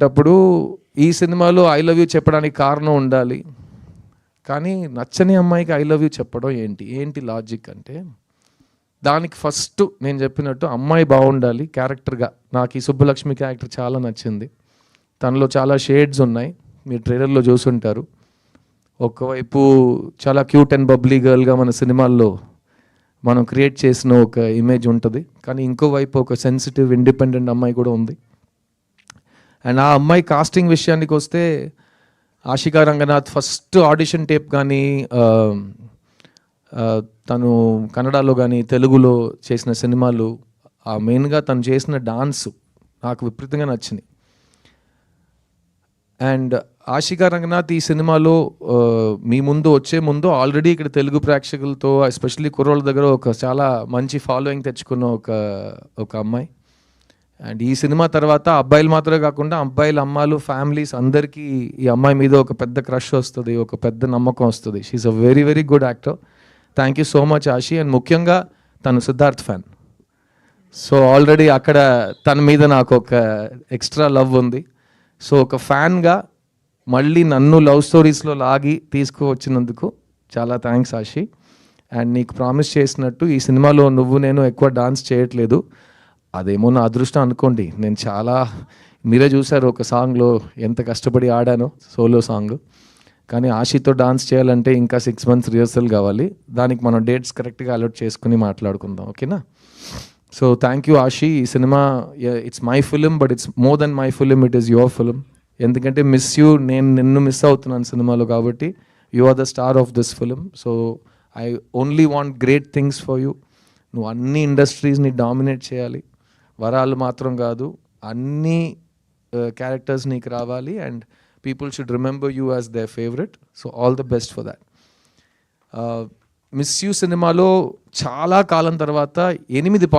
అప్పుడు ఈ సినిమాలో ఐ లవ్ యూ చెప్పడానికి కారణం ఉండాలి, కానీ నచ్చని అమ్మాయికి ఐ లవ్ యూ చెప్పడం ఏంటి లాజిక్ అంటే, దానికి ఫస్ట్ నేను చెప్పినట్టు అమ్మాయి బాగుండాలి క్యారెక్టర్గా. నాకు ఈ సుబ్బలక్ష్మి క్యారెక్టర్ చాలా నచ్చింది. తనలో చాలా షేడ్స్ ఉన్నాయి, మీరు ట్రైలర్లో చూసుంటారు. ఒకవైపు చాలా క్యూట్ అండ్ బబ్లీ గర్ల్గా మన సినిమాల్లో మనం క్రియేట్ చేసిన ఒక ఇమేజ్ ఉంటుంది, కానీ ఇంకోవైపు ఒక సెన్సిటివ్ ఇండిపెండెంట్ అమ్మాయి కూడా ఉంది. అండ్ ఆ అమ్మాయి కాస్టింగ్ విషయానికి వస్తే, Ashika Ranganath first audition tape కానీ తను కన్నడలో కానీ తెలుగులో చేసిన సినిమాలు, ఆ మెయిన్గా తను చేసిన డాన్స్ నాకు విపరీతంగా నచ్చినాయి. అండ్ ఆషికా రంగనాథ్ ఈ సినిమాలో మీ ముందు వచ్చే ముందు ఆల్రెడీ ఇక్కడ తెలుగు ప్రేక్షకులతో ఎస్పెషల్లీ కుర్రోళ్ళ దగ్గర ఒక చాలా మంచి ఫాలోయింగ్ తెచ్చుకున్న ఒక అమ్మాయి. అండ్ ఈ సినిమా తర్వాత అబ్బాయిలు మాత్రమే కాకుండా అబ్బాయిల అమ్మాయిలు ఫ్యామిలీస్ అందరికీ ఈ అమ్మాయి మీద ఒక పెద్ద క్రష్ వస్తుంది, ఒక పెద్ద నమ్మకం వస్తుంది. She's a very very good actor. Thank you so much Ashi. And ముఖ్యంగా తను సిద్ధార్థ్ ఫ్యాన్, సో ఆల్రెడీ అక్కడ తన మీద నాకు ఒక ఎక్స్ట్రా లవ్ ఉంది. సో ఒక ఫ్యాన్గా మళ్ళీ నన్ను లవ్ స్టోరీస్లో లాగి తీసుకువచ్చినందుకు చాలా థ్యాంక్స్ ఆషి. అండ్ నీకు ప్రామిస్ చేసినట్టు ఈ సినిమాలో నేను ఎక్కువ డాన్స్ చేయట్లేదు, అదేమో నా అదృష్టం అనుకోండి. నేను చాలా, మీరే చూసారు ఒక సాంగ్లో ఎంత కష్టపడి ఆడానో, సోలో సాంగ్. కానీ ఆషితో డాన్స్ చేయాలంటే ఇంకా 6 months రిహర్సల్ కావాలి. దానికి మనం డేట్స్ కరెక్ట్గా అలర్ట్ చేసుకుని మాట్లాడుకుందాం, ఓకేనా? So thank you Ashi. ఈ cinema it's my film, but it's more than my film, it is your film. ఎందుకంటే నిన్ను మిస్ అవుతున్నాను సినిమాలో, కాబట్టి you are the star of this film. So I only want great things for you. నువ్వు అన్ని ఇండస్ట్రీస్ని dominate చేయాలి, వరాలు మాత్రం కాదు, అన్ని క్యారెక్టర్స్ నీకు రావాలి. And people should remember you as there favourite. So all the best for that. Miss you సినిమాలో చాలా కాలం తర్వాత 8